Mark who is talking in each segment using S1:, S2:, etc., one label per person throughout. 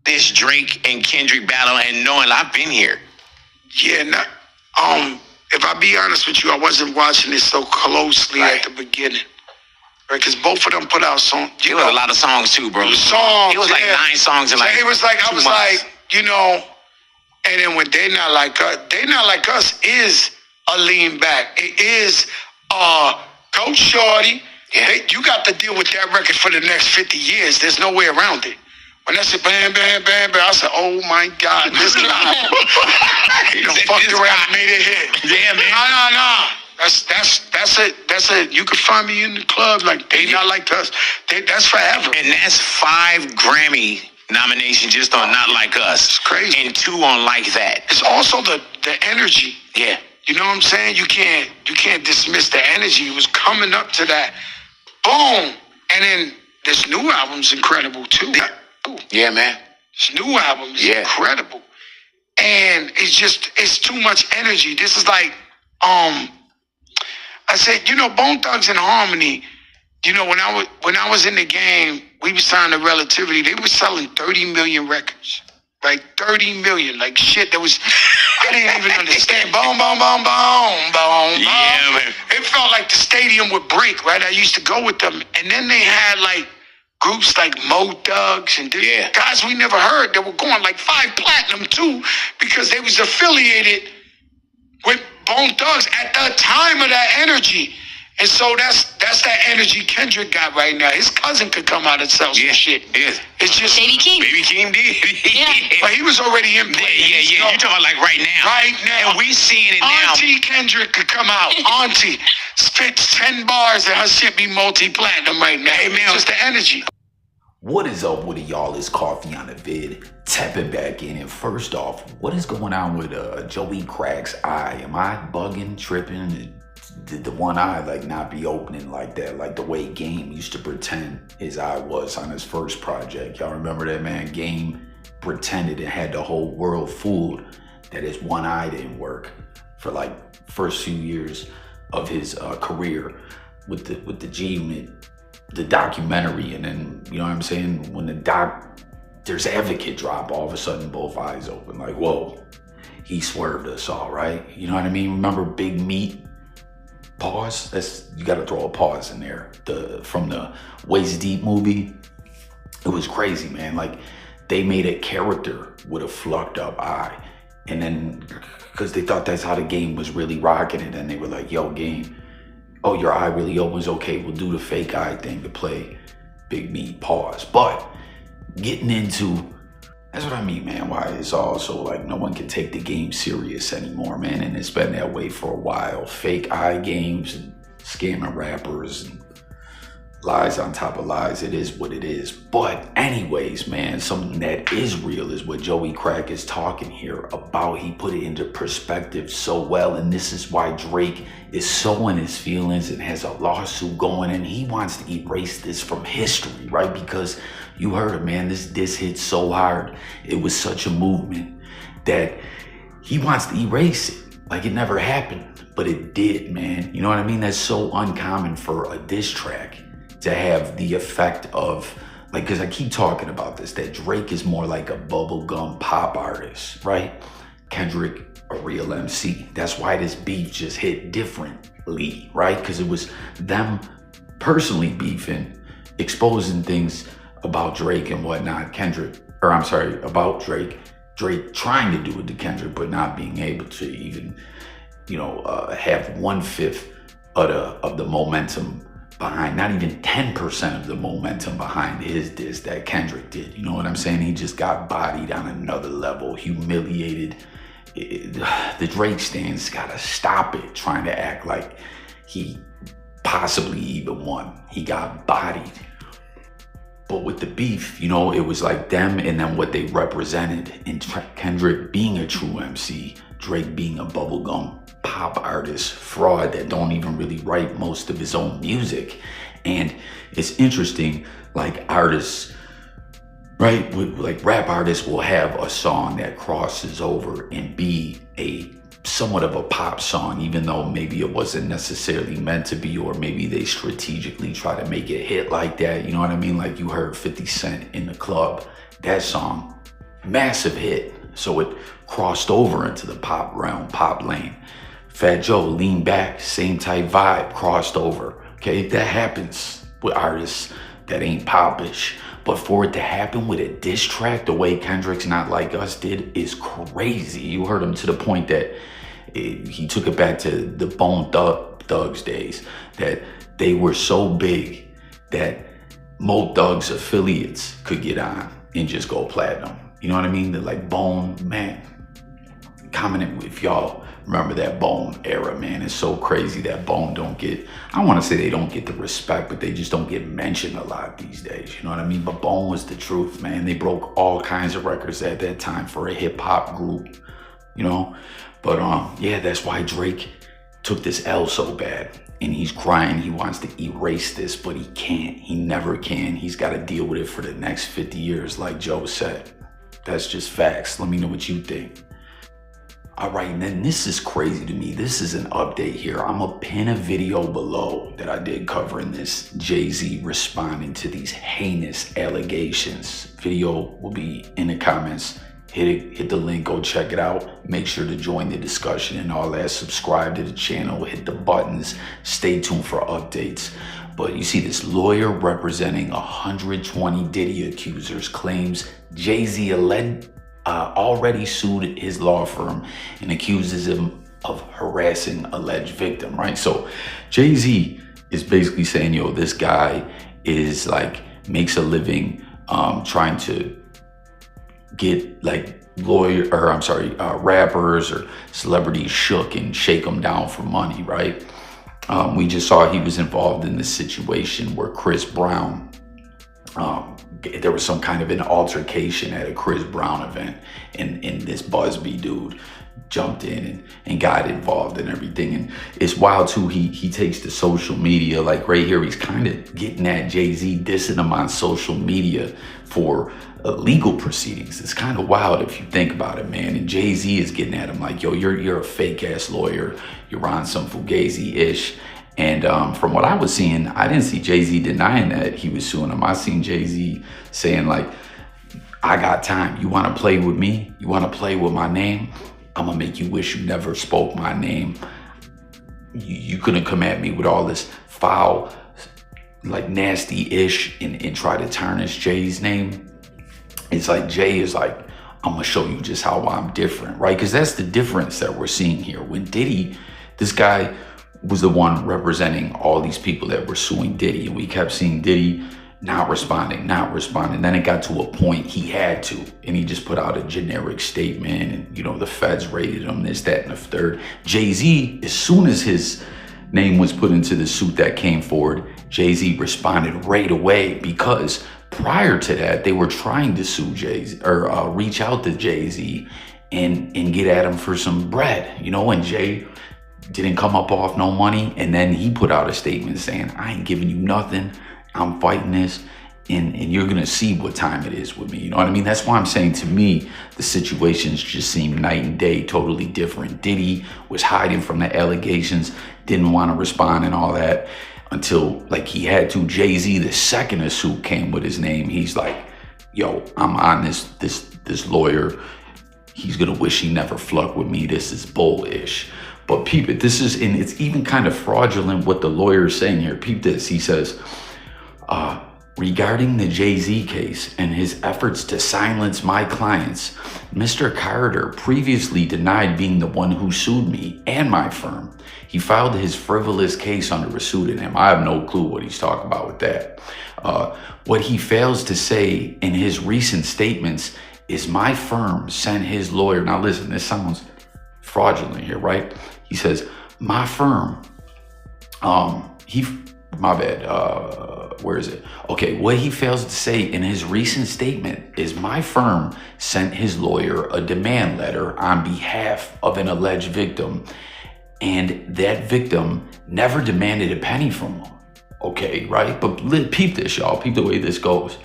S1: this Drake and Kendrick battle and knowing I've been here?
S2: Yeah, if I be honest with you, I wasn't watching it so closely at the beginning. Right, because both of them put out songs.
S1: It was a lot of songs too, bro.
S2: Songs.
S1: It was like 9 songs in like.
S2: So it was like
S1: 2
S2: I was
S1: months.
S2: like, and then when They Not Like Us is a lean back. It is Coach Shorty.
S1: Yeah.
S2: You got to deal with that record for the next 50 years. There's no way around it. When I said bam, bam, bam, bam, I said, oh my God, this guy. He done fucked around and made it hit.
S1: Yeah, man.
S2: No. That's it. You can find me in the club like They Not Like Us. That's forever.
S1: And that's 5 Grammy nominations just on Not Like Us.
S2: It's crazy.
S1: And 2 on Like That.
S2: It's also the energy.
S1: Yeah.
S2: You know what I'm saying? You can't dismiss the energy. It was coming up to that. Boom. And then this new album's incredible too.
S1: Yeah, man.
S2: This new album is incredible. And it's too much energy. This is like, I said, Bone Thugs and Harmony, when I was in the game, we was signing to Relativity, they were selling 30 million records. Like 30 million, like shit that was, I didn't even understand. Boom, boom, boom, boom, boom, boom.
S1: Yeah, man.
S2: It felt like the stadium would break, right? I used to go with them. And then they had like groups like Mo Thugs and guys we never heard that were going like 5 platinum too, because they was affiliated with Bone Thugs at the time of that energy. And so that's that energy Kendrick got right now. His cousin could come out and sell some shit.
S1: Yeah.
S2: It's just
S3: Baby King.
S1: Baby King did.
S2: But he was already in play.
S1: Yeah. You talking about like right now.
S2: Right now.
S1: And we seeing it now.
S2: Auntie Kendrick could come out. Auntie spits 10 bars and her shit be multi-platinum right now. Hey, man, it's just the energy.
S4: What is up with it, y'all? It's Coffee on the Vid. Tapping back in. And first off, what is going on with Joey Crack's eye? Am I bugging, tripping? Did the one eye like not be opening like that? Like the way Game used to pretend his eye was on his first project. Y'all remember that, man? Game pretended and had the whole world fooled that his one eye didn't work for like first few years of his career with the G Unit, the documentary. And then, you know what I'm saying, when there's Advocate drop, all of a sudden both eyes open, like, whoa, he swerved us all, right? You know what I mean? Remember Big Meat? Pause. You gotta throw a pause in there. From the Waist Deep movie, it was crazy, man. Like, they made a character with a flucked up eye. And then, because they thought that's how the Game was really rocking it, and they were like, yo, Game, oh, your eye really opens, okay, we'll do the fake eye thing to play Big Meat. Pause. But getting into, that's what I mean, man, why it's also like no one can take the Game serious anymore, man, and it's been that way for a while. Fake eye games and scamming rappers and lies on top of lies. It is what it is. But anyways, man, something that is real is what Joey Crack is talking here about. He put it into perspective so well, and this is why Drake is so in his feelings and has a lawsuit going, and he wants to erase this from history, right? Because you heard it, man, this hit so hard. It was such a movement that he wants to erase it like it never happened, but it did, man. You know what I mean? That's so uncommon for a diss track to have the effect of, like, because I keep talking about this, that Drake is more like a bubblegum pop artist, right? Kendrick, a real MC. That's why this beef just hit differently, right? Because it was them personally beefing, exposing things about Drake and whatnot. About Drake trying to do it to Kendrick, but not being able to even, have 1/5 of the momentum behind, not even 10% of the momentum behind his diss that Kendrick did. You know what I'm saying? He just got bodied on another level, humiliated. The Drake stands gotta stop it, trying to act like he possibly even won. He got bodied. But with the beef, it was like them and then what they represented, and Kendrick being a true MC, Drake being a bubblegum pop artist, fraud that don't even really write most of his own music. And it's interesting, like artists, right? Like rap artists will have a song that crosses over and be a somewhat of a pop song, even though maybe it wasn't necessarily meant to be, or maybe they strategically try to make it hit like that. You know what I mean? Like you heard 50 Cent in the club, that song massive hit. So it crossed over into the pop realm, pop lane. Fat Joe leaned back, same type vibe, crossed over. Okay, that happens with artists that ain't popish. But for it to happen with a diss track the way Kendrick's Not Like Us did is crazy. You heard him to the point that he took it back to the Bone Thugs days, that they were so big that Mo Thugs affiliates could get on and just go platinum. You know what I mean? They're like Bone, man. Comment if y'all remember that Bone era, man. It's so crazy that Bone don't get, I don't want to say they don't get the respect, but they just don't get mentioned a lot these days. You know what I mean? But Bone was the truth, man. They broke all kinds of records at that time for a hip hop group, you know? But yeah, that's why Drake took this L so bad. And he's crying, he wants to erase this, but he can't, he never can. He's got to deal with it for the next 50 years, like Joe said. That's just facts. Let me know what you think. All right, and then this is crazy to me. This is an update here. I'm gonna pin a video below that I did covering this Jay-Z responding to these heinous allegations. Video will be in the comments. Hit the link, go check it out. Make sure to join the discussion and all that. Subscribe to the channel, hit the buttons. Stay tuned for updates. But you see this lawyer representing 120 Diddy accusers claims Jay-Z already sued his law firm and accuses him of harassing alleged victim, right? So Jay-Z is basically saying, yo, this guy is like, makes a living trying to get like rappers or celebrities shook and shake them down for money, right? We just saw he was involved in this situation where Chris Brown, there was some kind of an altercation at a Chris Brown event, and this Busby dude jumped in and got involved and everything. And it's wild too, he takes to social media, like right here, he's kind of getting at Jay-Z, dissing him on social media for legal proceedings. It's kind of wild if you think about it, man. And Jay-Z is getting at him like, yo, you're a fake ass lawyer, you're on some Fugazi-ish. And from what I was seeing, I didn't see Jay-Z denying that he was suing him. I seen Jay-Z saying like, I got time. You want to play with me? You want to play with my name? I'm going to make you wish you never spoke my name. You couldn't come at me with all this foul, like nasty-ish and try to tarnish Jay's name. It's like Jay is like, I'm going to show you just how I'm different, right? Because that's the difference that we're seeing here. When Diddy, this guy was the one representing all these people that were suing Diddy, and we kept seeing Diddy not responding. Then it got to a point he had to, and he just put out a generic statement, and you know, the feds raided him, this, that, and the third. Jay-Z, as soon as his name was put into the suit that came forward, Jay-Z responded right away, because prior to that, they were trying to sue Jay-Z or reach out to Jay-Z and get at him for some bread, you know, and Jay didn't come up off no money. And then he put out a statement saying, I ain't giving you nothing. I'm fighting this, and you're gonna see what time it is with me. You know what I mean? That's why I'm saying, to me, the situations just seem night and day, totally different. Diddy was hiding from the allegations, didn't want to respond and all that until like he had to. Jay-Z, the second a suit came with his name, he's like, yo, I'm on this lawyer. He's gonna wish he never flunked with me. This is bullish. But peep it, this is, and it's even kind of fraudulent what the lawyer is saying here. Peep this, he says, regarding the Jay-Z case and his efforts to silence my clients, Mr. Carter previously denied being the one who sued me and my firm. He filed his frivolous case under a pseudonym. I have no clue what he's talking about with that. What he fails to say in his recent statements is my firm sent his lawyer. Now listen, this sounds fraudulent here, right? He says, my firm, where is it? Okay, what he fails to say in his recent statement is my firm sent his lawyer a demand letter on behalf of an alleged victim, and that victim never demanded a penny from him. Okay, right? But peep this, y'all. Peep the way this goes.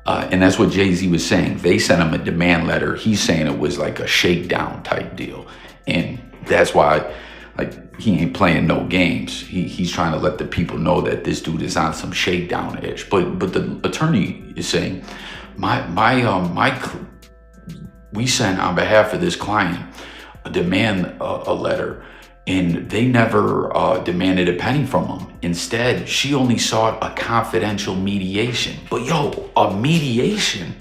S4: And that's what Jay-Z was saying. They sent him a demand letter. He's saying it was like a shakedown type deal. And that's why, like, he ain't playing no games. He's trying to let the people know that this dude is on some shakedown edge. But the attorney is saying, we sent on behalf of this client a demand a letter, and they never demanded a penny from him. Instead, she only sought a confidential mediation. But yo, a mediation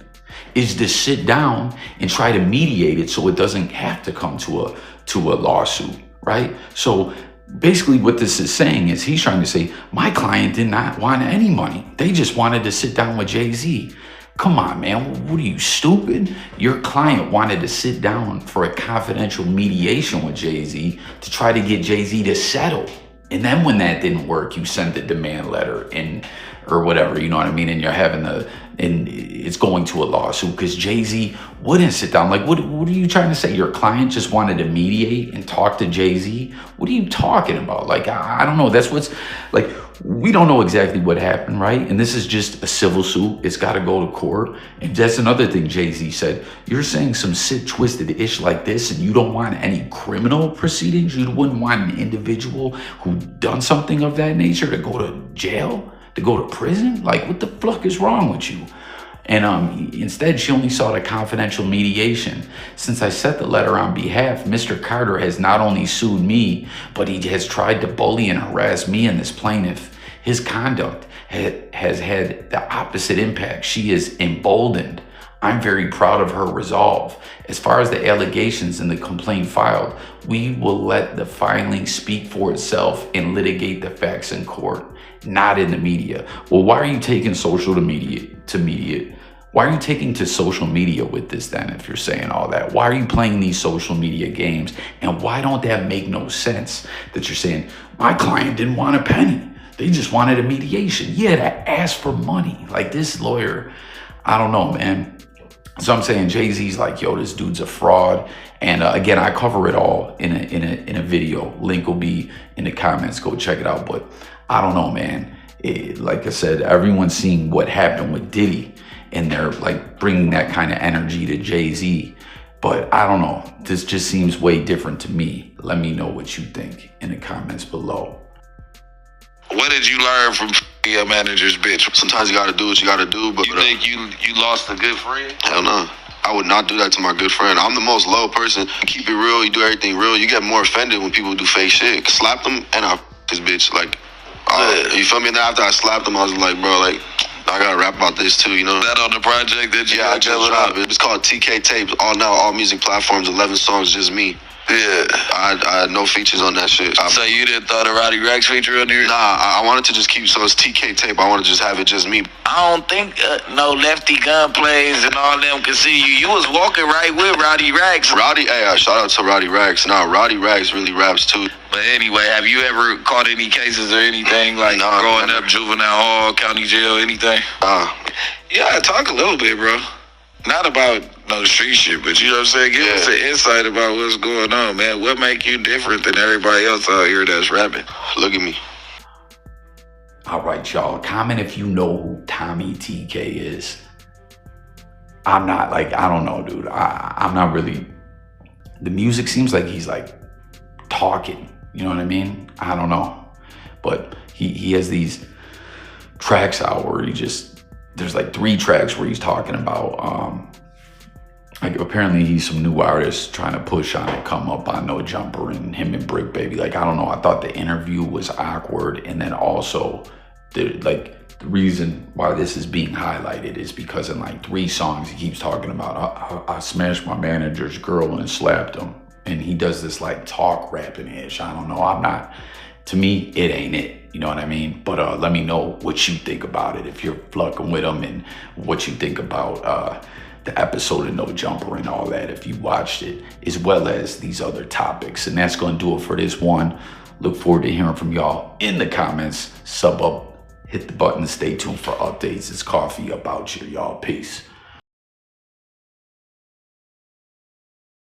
S4: is to sit down and try to mediate it so it doesn't have to come to a lawsuit, right? So basically what this is saying is he's trying to say, my client did not want any money. They just wanted to sit down with Jay-Z. Come on, man, what are you, stupid? Your client wanted to sit down for a confidential mediation with Jay-Z to try to get Jay-Z to settle. And then when that didn't work, you sent the demand letter or whatever, you know what I mean? And you're having and it's going to a lawsuit because Jay-Z wouldn't sit down. Like, what are you trying to say? Your client just wanted to mediate and talk to Jay-Z? What are you talking about? Like, I don't know. That's what's, like, we don't know exactly what happened, right? And this is just a civil suit. It's got to go to court. And that's another thing Jay-Z said. You're saying some sick, twisted ish like this, and you don't want any criminal proceedings? You wouldn't want an individual who done something of that nature to go to jail? To go to prison? Like, what the fuck is wrong with you? And instead, she only sought a confidential mediation. Since I sent the letter on behalf, Mr. Carter has not only sued me, but he has tried to bully and harass me and this plaintiff. His conduct has had the opposite impact. She is emboldened. I'm very proud of her resolve. As far as the allegations in the complaint filed, we will let the filing speak for itself and litigate the facts in court, not in the media. Well, why are you taking social media? Why are you taking to social media with this then, if you're saying all that? Why are you playing these social media games? And why don't that make no sense that you're saying, my client didn't want a penny. They just wanted a mediation. Yeah, to ask for money. Like, this lawyer, I don't know, man. So I'm saying Jay-Z's like, yo, this dude's a fraud. And again, I cover it all in a video. Link will be in the comments. Go check it out. But I don't know, man. Like I said, everyone's seeing what happened with Diddy, and they're like bringing that kind of energy to Jay-Z. But I don't know. This just seems way different to me. Let me know what you think in the comments below.
S3: What did you learn from your manager's bitch?
S5: Sometimes you gotta do what you gotta do, but
S3: You think you lost a good friend?
S5: hell no. I would not do that to my good friend. I'm the most low person. You keep it real, you do everything real. You get more offended when people do fake shit. Slapped him and I this bitch. Like, you feel me? And then after I slapped him, I was like, bro, like, I gotta rap about this too, you know?
S3: That on the project that you
S5: Yeah, I
S3: got
S5: just
S3: coming
S5: dropped
S3: up?
S5: it. It's called TK Tapes. All music platforms, 11 songs, just me.
S3: Yeah.
S5: I had no features on that shit.
S3: So you didn't throw the Roddy Rex feature on there?
S5: Nah, I wanted to just keep, so it's TK Tape. I want to just have it just me.
S3: I don't think no Lefty Gun plays and all them can see you. You was walking right with Roddy Rex.
S5: Shout out to Roddy Rex. Nah, Roddy Rex really raps too.
S3: But anyway, have you ever caught any cases or anything like
S5: Nah,
S3: growing
S5: never.
S3: up, juvenile hall, county jail, anything? Yeah, talk a little bit, bro. Not about no street shit, but you know what I'm saying? Give us an insight about what's going on, man. What make you different than everybody else out here that's rapping?
S5: Look at me.
S4: All right, y'all. Comment if you know who Tommy TK is. I'm not, like, I don't know, dude. I'm not really. The music seems like he's like talking. You know what I mean? I don't know. But he has these tracks out where there's like 3 tracks where he's talking about, like, apparently he's some new artist trying to push on it, come up on No Jumper, and him and Brick Baby. Like, I don't know. I thought the interview was awkward. And then also, the reason why this is being highlighted is because in like 3 songs, he keeps talking about, I smashed my manager's girl and slapped him. And he does this like talk rapping-ish. I don't know. To me, it ain't it. You know what I mean? But let me know what you think about it, if you're fucking with him, and what you think about the episode of No Jumper and all that, if you watched it, as well as these other topics. And that's going to do it for this one. Look forward to hearing from y'all in the comments. Sub up, hit the button, stay tuned for updates. It's Coffee About You, y'all. Peace.